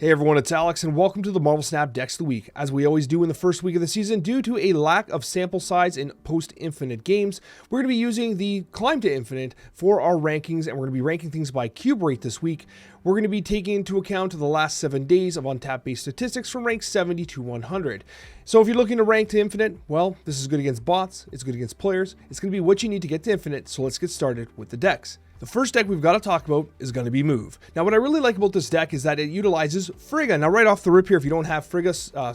Hey everyone, it's Alex, and welcome to the Marvel Snap Decks of the Week. As we always do in the first week of the season, due to a lack of sample size in post-infinite games, we're going to be using the Climb to Infinite for our rankings, and we're going to be ranking things by cube rate this week. We're going to be taking into account the last 7 days of untapped-based statistics from rank 70 to 100. So if you're looking to rank to infinite, well, this is good against bots, it's good against players, it's going to be what you need to get to infinite, so let's get started with the decks. The first deck we've got to talk about is going to be Move. Now, what I really like about this deck is that it utilizes Frigga. Now, right off the rip here, if you don't have Frigga,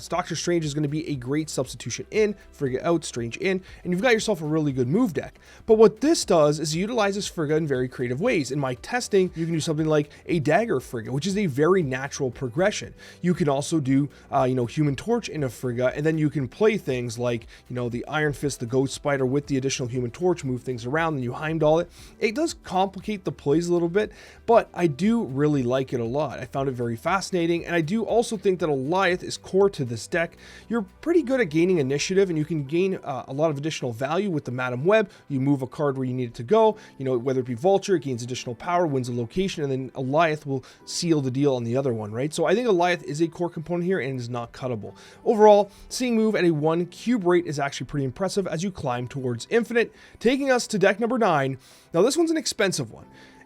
Doctor Strange is going to be a great substitution in, Frigga out, Strange in, and you've got yourself a really good move deck. But what this does is it utilizes Frigga in very creative ways. In my testing, you can do something like a Dagger Frigga, which is a very natural progression. You can also do, Human Torch in a Frigga, and then you can play things like, the Iron Fist, the Ghost Spider with the additional Human Torch, move things around, and you Heimdall it. It does complicate the plays a little bit, but I do really like it a lot. I found it very fascinating, and I do also think that Alioth is core to this deck. You're pretty good at gaining initiative, and you can gain a lot of additional value with the Madam Web. You move a card where you need it to go, whether it be Vulture, it gains additional power, wins a location, and then Alioth will seal the deal on the other one, right? So I think Alioth is a core component here and is not cuttable. Overall, seeing Move at a 1 cube rate is actually pretty impressive as you climb towards infinite, taking us to deck number 9. Now this one's an expensive one.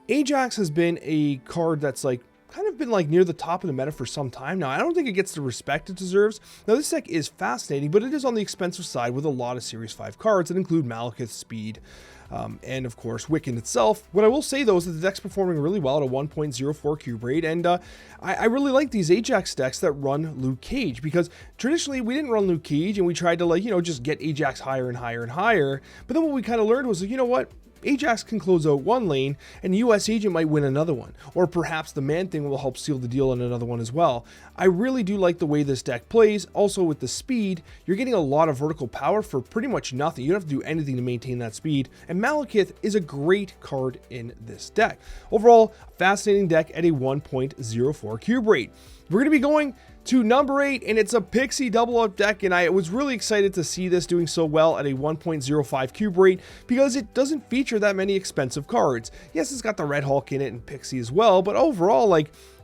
Ajax has been a card that's kind of been near the top of the meta for some time now. I don't think it gets the respect it deserves. Now this deck is fascinating, but it is on the expensive side with a lot of Series 5 cards that include Malekith, Speed, and of course Wiccan itself. What I will say though is that the deck's performing really well at a 1.04 cube rate, and I really like these Ajax decks that run Luke Cage, because traditionally we didn't run Luke Cage and we tried to just get Ajax higher and higher and higher, but then what we kind of learned was what? Ajax can close out one lane, and US Agent might win another one. Or perhaps the Man-Thing will help seal the deal on another one as well. I really do like the way this deck plays. Also with the speed, you're getting a lot of vertical power for pretty much nothing. You don't have to do anything to maintain that speed. And Malekith is a great card in this deck. Overall, fascinating deck at a 1.04 cube rate. We're going to be going to number 8, and it's a Pixie double up deck, and I was really excited to see this doing so well at a 1.05 cube rate because it doesn't feature that many expensive cards. Yes, it's got the Red Hulk in it and Pixie as well, but overall,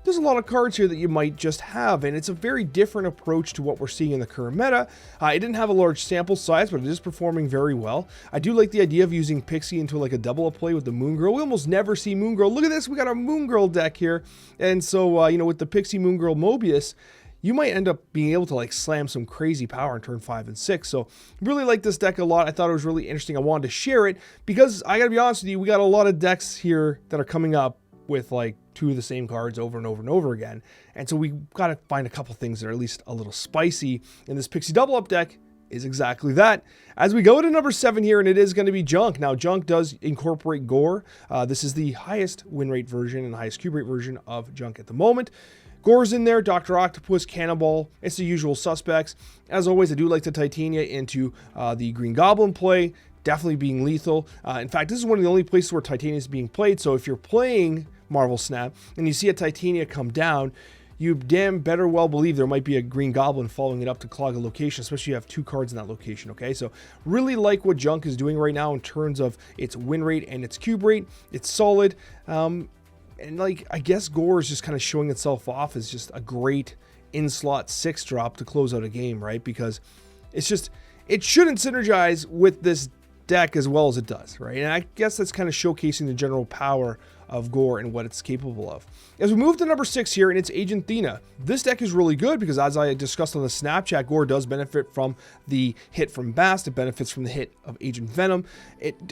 there's a lot of cards here that you might just have, and it's a very different approach to what we're seeing in the current meta. It didn't have a large sample size, but it is performing very well. I do like the idea of using Pixie into a double up play with the Moon Girl. We almost never see Moon Girl. Look at this, we got our Moon Girl deck here, and so with the Pixie Moon Girl Mobius, you might end up being able to slam some crazy power in turn 5 and 6. So really like this deck a lot. I thought it was really interesting. I wanted to share it because I gotta be honest with you, we got a lot of decks here that are coming up with 2 of the same cards over and over and over again. And so we gotta find a couple things that are at least a little spicy. And this Pixie double up deck is exactly that. As we go to number 7 here, and it is going to be Junk. Now, Junk does incorporate Gore. This is the highest win rate version and the highest cube rate version of Junk at the moment. Gore's in there, Dr. Octopus, Cannonball, it's the usual suspects. As always, I do like the Titania into the Green Goblin play, definitely being lethal. In fact, this is one of the only places where Titania is being played, so if you're playing Marvel Snap and you see a Titania come down, you damn better well believe there might be a Green Goblin following it up to clog a location, especially if you have 2 cards in that location, okay? So really like what Junk is doing right now in terms of its win rate and its cube rate. It's solid. And I guess Gore is just kind of showing itself off as just a great in-slot 6 drop to close out a game, right? Because it shouldn't synergize with this deck as well as it does, right? And I guess that's kind of showcasing the general power of Gore and what it's capable of. As we move to number 6 here, and it's Agent Thena. This deck is really good because, as I discussed on the Snapchat, Gore does benefit from the hit from Bast. It benefits from the hit of Agent Venom.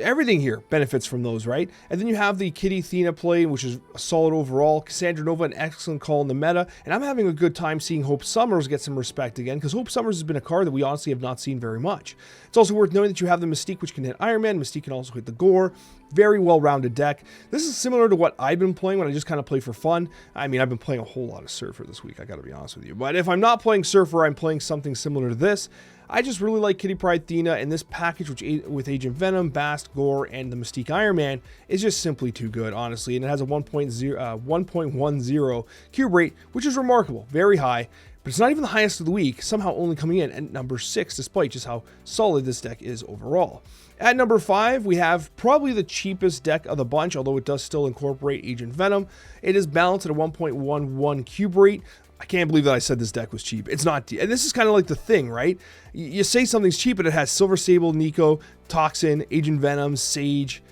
Everything here benefits from those, right? And then you have the Kitty Thena play, which is a solid overall. Cassandra Nova, an excellent call in the meta. And I'm having a good time seeing Hope Summers get some respect again, because Hope Summers has been a card that we honestly have not seen very much. It's also worth noting that you have the Mystique, which can hit Iron Man. Mystique can also hit the Gore. Very well-rounded deck. This is similar to what I've been playing when I just kind of play for fun. I mean, I've been playing a whole lot of Surfer this week, I gotta be honest with you. But if I'm not playing Surfer, I'm playing something similar to this. I just really like Kitty Pryde Thena, and this package with Agent Venom, Bast, Gore, and the Mystique Iron Man is just simply too good, honestly. And it has a 1.10 cube rate, which is remarkable, very high. But it's not even the highest of the week, somehow only coming in at number 6, despite just how solid this deck is overall. At number 5, we have probably the cheapest deck of the bunch, although it does still incorporate Agent Venom. It is balanced at a 1.11 cube rate. I can't believe that I said this deck was cheap. It's not. And this is kind of like the thing, right? You say something's cheap, but it has Silver Sable, Nico, Toxin, Agent Venom, Sage.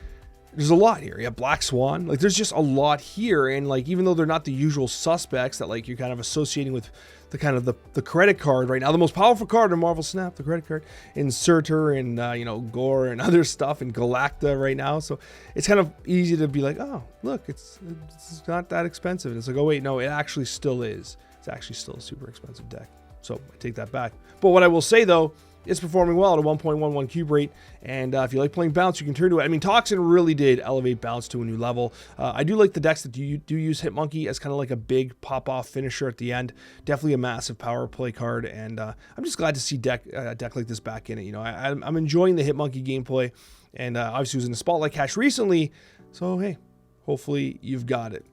There's a lot here. You have Black Swan. Like, there's just a lot here. And, like, even though they're not the usual suspects that, like, you're kind of associating with the kind of the credit card right now, the most powerful card in Marvel Snap, the credit card, in Surtur and, you know, Gore and other stuff, and Galacta right now. So it's kind of easy to be like, oh, look, it's not that expensive. And it's like, oh, wait, no, it actually still is. It's actually still a super expensive deck. So I take that back. But what I will say, though, it's performing well at a 1.11 cube rate, and if you like playing bounce, you can turn to it. I mean, Toxin really did elevate bounce to a new level. I do like the decks that do use Hitmonkey as kind of like a big pop-off finisher at the end. Definitely a massive power play card, and I'm just glad to see a deck like this back in it. You know, I'm enjoying the Hitmonkey gameplay, and obviously it was in the Spotlight Cache recently, so hey, hopefully you've got it.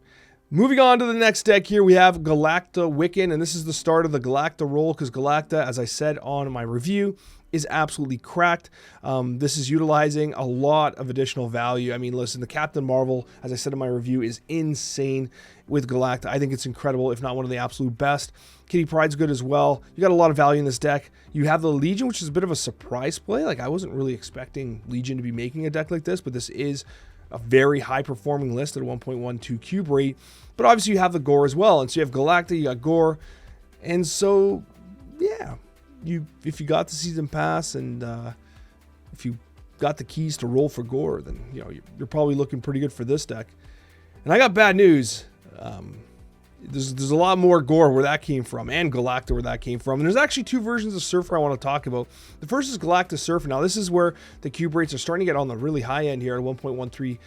Moving on to the next deck here, we have Galacta Wiccan, and this is the start of the Galacta roll, because Galacta, as I said on my review, is absolutely cracked. This is utilizing a lot of additional value. I mean, listen, the Captain Marvel, as I said in my review, is insane with Galacta. I think it's incredible, if not one of the absolute best. Kitty Pryde's good as well. You got a lot of value in this deck. You have the Legion, which is a bit of a surprise play. Like, I wasn't really expecting Legion to be making a deck like this, but this is a very high-performing list at a 1.12 cube rate. But obviously you have the Gore as well. And so you have Galacta, you got Gore. And so, yeah, if you got the Season Pass and if you got the keys to roll for Gore, then, you know, you're probably looking pretty good for this deck. And I got bad news. There's a lot more Gore where that came from, and Galacta where that came from. And there's actually two versions of Surfer I want to talk about. The first is Galacta Surfer. Now, this is where the cube rates are starting to get on the really high end here at 1.13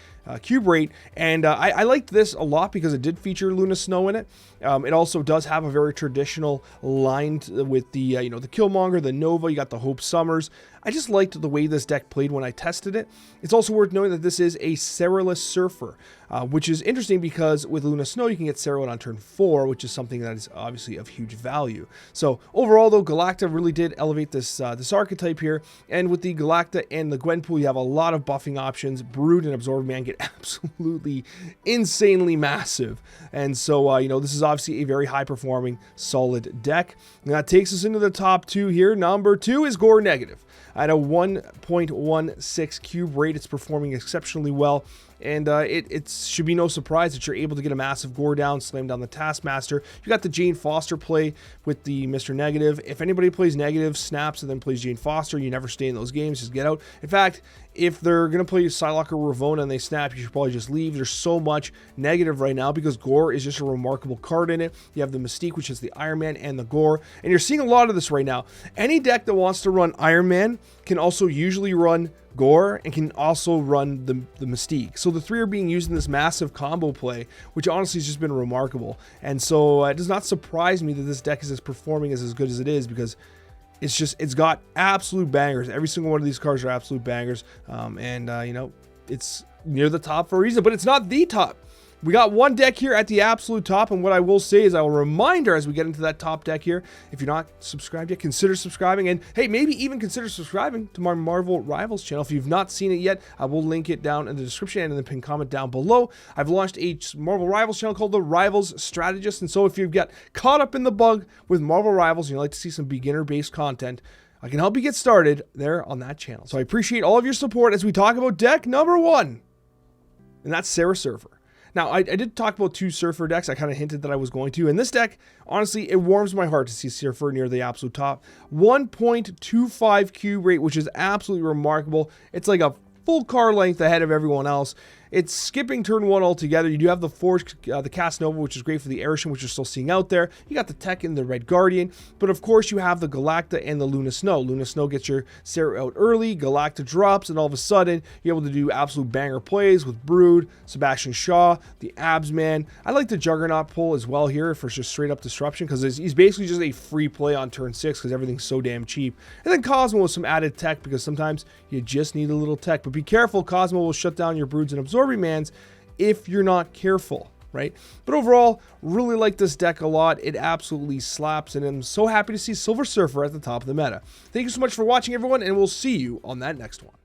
cube rate. And I liked this a lot because it did feature Luna Snow in it. It also does have a very traditional line with the, you know, the Killmonger, the Nova. You got the Hope Summers. I just liked the way this deck played when I tested it. It's also worth knowing that this is a Serraless Surfer, which is interesting because with Luna Snow, you can get Serral on turn 4, which is something that is obviously of huge value. So overall, though, Galacta really did elevate this archetype here. And with the Galacta and the Gwenpool, you have a lot of buffing options. Brood and Absorb Man get absolutely insanely massive. And so, you know, this is obviously a very high-performing, solid deck. And that takes us into the top two here. Number 2 is Gore Negative. At a 1.16 cube rate, it's performing exceptionally well. And it should be no surprise that you're able to get a massive Gore down, slam down the Taskmaster. You got the Jane Foster play with the Mr. Negative. If anybody plays Negative, snaps, and then plays Jane Foster, you never stay in those games. Just get out. In fact, if they're going to play Psylocke or Ravonna and they snap, you should probably just leave. There's so much Negative right now because Gore is just a remarkable card in it. You have the Mystique, which is the Iron Man, and the Gore. And you're seeing a lot of this right now. Any deck that wants to run Iron Man can also usually run Gore and can also run the Mystique. So the three are being used in this massive combo play, which honestly has just been remarkable. And so it does not surprise me that this deck is performing as good as it is, because it's got absolute bangers. Every single one of these cards are absolute bangers. You know, it's near the top for a reason, but it's not the top. We got one deck here at the absolute top, and what I will say is I will remind her as we get into that top deck here, if you're not subscribed yet, consider subscribing, and hey, maybe even consider subscribing to my Marvel Rivals channel. If you've not seen it yet, I will link it down in the description and in the pinned comment down below. I've launched a Marvel Rivals channel called the Rivals Strategist, and so if you've got caught up in the bug with Marvel Rivals and you'd like to see some beginner-based content, I can help you get started there on that channel. So I appreciate all of your support as we talk about deck number 1, and that's Sarah Surfer. Now, I did talk about 2 Surfer decks. I kind of hinted that I was going to. And this deck, honestly, it warms my heart to see Surfer near the absolute top. 1.25 cube rate, which is absolutely remarkable. It's like a full card length ahead of everyone else. It's skipping turn 1 altogether. You do have the Forge, the Cast Nova, which is great for the Airship, which you're still seeing out there. You got the Tech and the Red Guardian. But of course, you have the Galacta and the Luna Snow. Luna Snow gets your Sarah out early. Galacta drops, and all of a sudden, you're able to do absolute banger plays with Brood, Sebastian Shaw, the Abs Man. I like the Juggernaut pull as well here for just straight up disruption, because he's basically just a free play on turn 6 because everything's so damn cheap. And then Cosmo with some added tech, because sometimes you just need a little tech. But be careful, Cosmo will shut down your Broods and Absorbing Mans if you're not careful, right? But overall, really like this deck a lot. It absolutely slaps, and I'm so happy to see Silver Surfer at the top of the meta. Thank you so much for watching, everyone, and we'll see you on that next one.